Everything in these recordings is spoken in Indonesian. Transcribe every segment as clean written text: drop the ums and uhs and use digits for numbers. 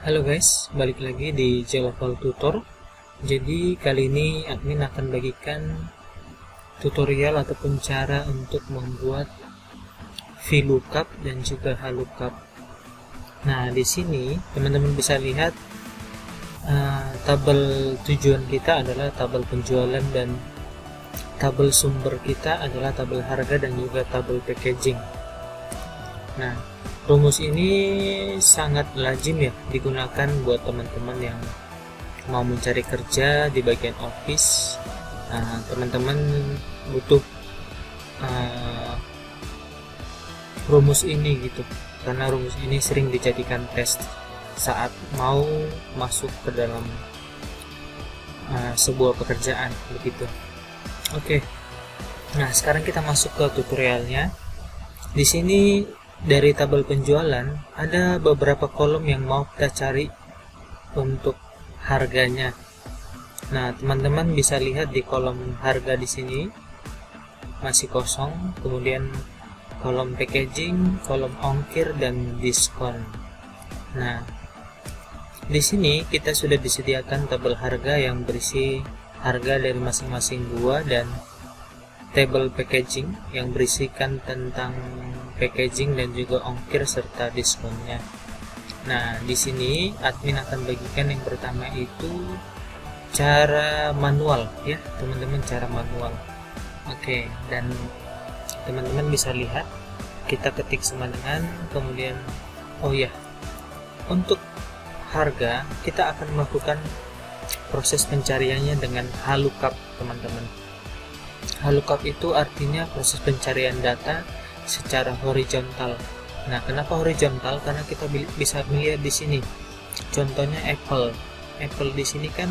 Halo guys, balik lagi di Jlevel Tutor. Jadi kali ini admin akan bagikan tutorial ataupun cara untuk membuat VLOOKUP dan juga HLOOKUP. Nah, di sini teman-teman bisa lihat tabel tujuan kita adalah tabel penjualan dan tabel sumber kita adalah tabel harga dan juga tabel packaging. Nah, rumus ini sangat lazim ya digunakan buat teman-teman yang mau mencari kerja di bagian office. Teman-teman butuh rumus ini gitu, karena rumus ini sering dijadikan tes saat mau masuk ke dalam sebuah pekerjaan begitu. Oke. Nah, sekarang kita masuk ke tutorialnya. Di sini dari tabel penjualan ada beberapa kolom yang mau kita cari untuk harganya. Nah, teman-teman bisa lihat di kolom harga di sini masih kosong, kemudian kolom packaging, kolom ongkir dan diskon. Nah, di sini kita sudah disediakan tabel harga yang berisi harga dari masing-masing buah dan tabel packaging yang berisikan tentang packaging dan juga ongkir serta diskonnya. Nah, di sini admin akan bagikan yang pertama itu cara manual ya, teman-teman, cara manual. Oke, dan teman-teman bisa lihat kita ketik sama dengan kemudian untuk harga kita akan melakukan proses pencariannya dengan HLOOKUP, teman-teman. HLOOKUP itu artinya proses pencarian data secara horizontal. Nah, kenapa horizontal? Karena kita bisa melihat di sini. Contohnya Apple di sini kan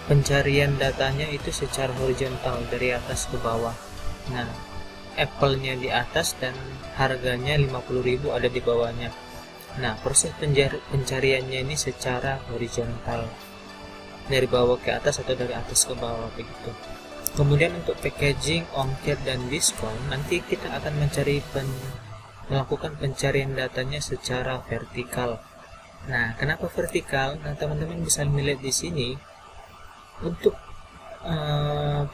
pencarian datanya itu secara horizontal dari atas ke bawah. Nah, Apple-nya di atas dan harganya 50.000 ada di bawahnya. Nah, proses pencariannya ini secara horizontal, dari bawah ke atas atau dari atas ke bawah begitu. Kemudian untuk packaging, ongkir, dan diskon nanti kita akan melakukan pencarian datanya secara vertikal. Nah, kenapa vertikal? Nah, teman-teman bisa melihat di sini untuk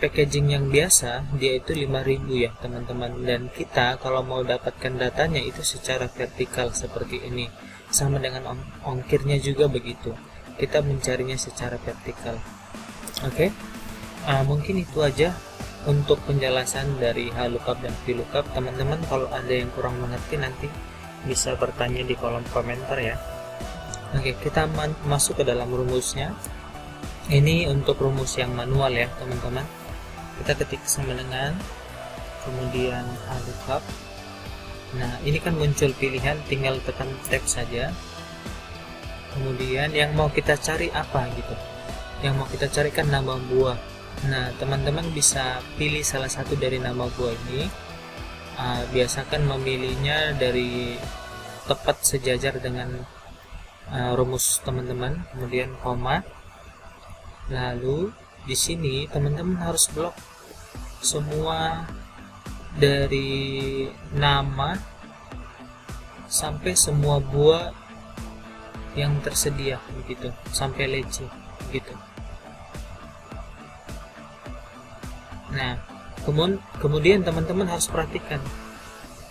packaging yang biasa dia itu 5.000 ya teman-teman, dan kita kalau mau dapatkan datanya itu secara vertikal seperti ini. Sama dengan ongkirnya juga begitu, kita mencarinya secara vertikal. Oke. Mungkin itu aja untuk penjelasan dari HLOOKUP dan VLOOKUP. Teman-teman kalau ada yang kurang mengerti nanti bisa bertanya di kolom komentar ya. Oke, kita masuk ke dalam rumusnya. Ini untuk rumus yang manual ya teman-teman. Kita ketik sama dengan kemudian HLOOKUP. Nah, ini kan muncul pilihan, tinggal tekan tab saja. Kemudian yang mau kita cari apa gitu, yang mau kita carikan nama buah. Nah, teman-teman bisa pilih salah satu dari nama buah ini. Biasakan memilihnya dari tepat sejajar dengan rumus teman-teman, kemudian koma. Lalu di sini teman-teman harus blok semua dari nama sampai semua buah yang tersedia begitu, sampai leci begitu. Nah, kemudian teman-teman harus perhatikan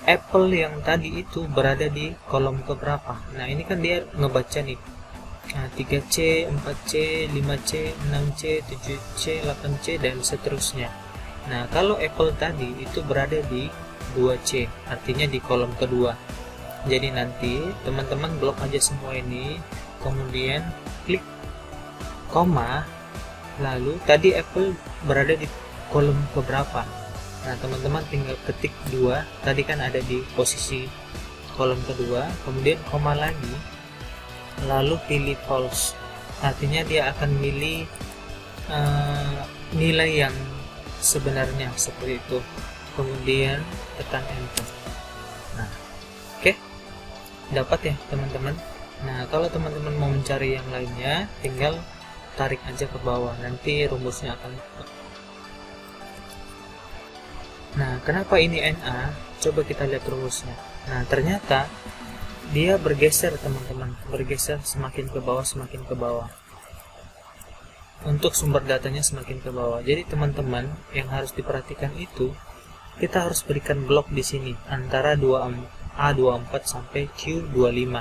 Apple yang tadi itu berada di kolom keberapa. Nah, ini kan dia ngebaca nih 3C, 4C, 5C, 6C, 7C, 8C dan seterusnya. Nah, kalau Apple tadi itu berada di 2C, artinya di kolom kedua. Jadi nanti teman-teman blok aja semua ini, kemudian klik koma, lalu tadi Apple berada di kolom keberapa. Nah, teman-teman tinggal ketik 2, tadi kan ada di posisi kolom kedua, kemudian koma lagi, lalu pilih false, artinya dia akan milih nilai yang sebenarnya seperti itu, kemudian tekan enter. Nah, oke, dapat ya teman-teman. Nah, kalau teman-teman mau mencari yang lainnya tinggal tarik aja ke bawah, nanti rumusnya akan. Nah, kenapa ini NA? Coba kita lihat rumusnya. Nah, ternyata dia bergeser teman-teman, bergeser semakin ke bawah, semakin ke bawah. Untuk sumber datanya semakin ke bawah. Jadi teman-teman yang harus diperhatikan itu, kita harus berikan blok di sini antara A24 sampai Q25.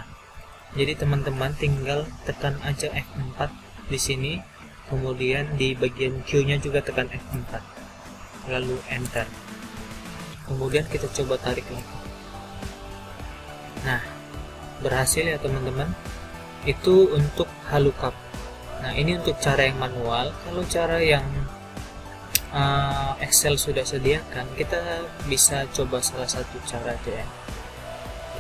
Jadi teman-teman tinggal tekan aja F4 di sini, kemudian di bagian Q-nya juga tekan F4, lalu enter. Kemudian kita coba tarik lagi. Nah, berhasil ya teman-teman. Itu untuk halukap. Nah, ini untuk cara yang manual. Kalau cara yang Excel sudah sediakan, kita bisa coba salah satu cara aja ya.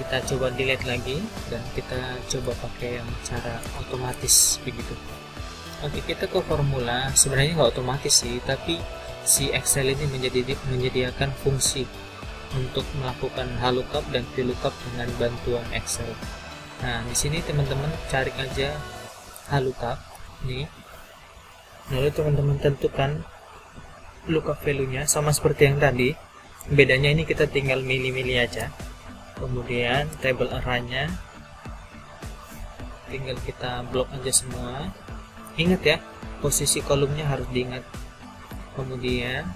Kita coba delete lagi dan kita coba pakai yang cara otomatis begitu. Oke, kita ke formula. Sebenarnya nggak otomatis sih, tapi si Excel ini menyediakan fungsi untuk melakukan halukap dan VLOOKUP dengan bantuan Excel. Nah, di sini teman-teman cari aja halukap nih. Lalu teman-teman tentukan lookup value-nya sama seperti yang tadi. Bedanya ini kita tinggal milih-milih aja. Kemudian table array-nya tinggal kita blok aja semua. Ingat ya, posisi kolomnya harus diingat. Kemudian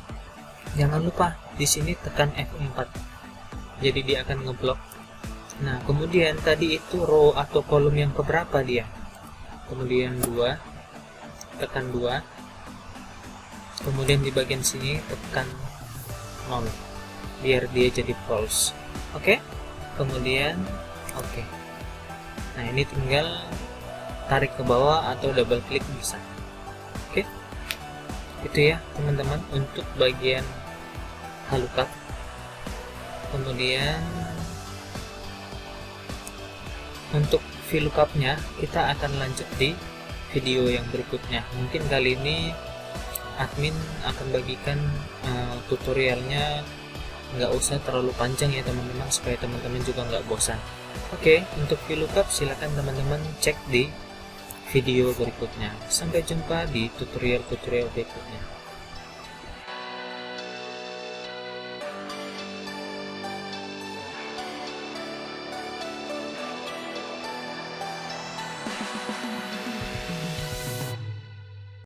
jangan lupa di sini tekan F4. Jadi dia akan ngeblok. Nah, kemudian tadi itu row atau kolom yang keberapa dia? Kemudian 2, tekan 2. Kemudian di bagian sini tekan 0 biar dia jadi false. Oke? Kemudian oke. Nah, ini tinggal tarik ke bawah atau double klik bisa. Oke? Itu ya, teman-teman, untuk bagian halukap. Kemudian untuk VLOOKUP-nya kita akan lanjut di video yang berikutnya. Mungkin kali ini admin akan bagikan tutorialnya nggak usah terlalu panjang ya teman-teman, supaya teman-teman juga nggak bosan. Oke, untuk VLOOKUP silakan teman-teman cek di video berikutnya. Sampai jumpa di tutorial-tutorial berikutnya.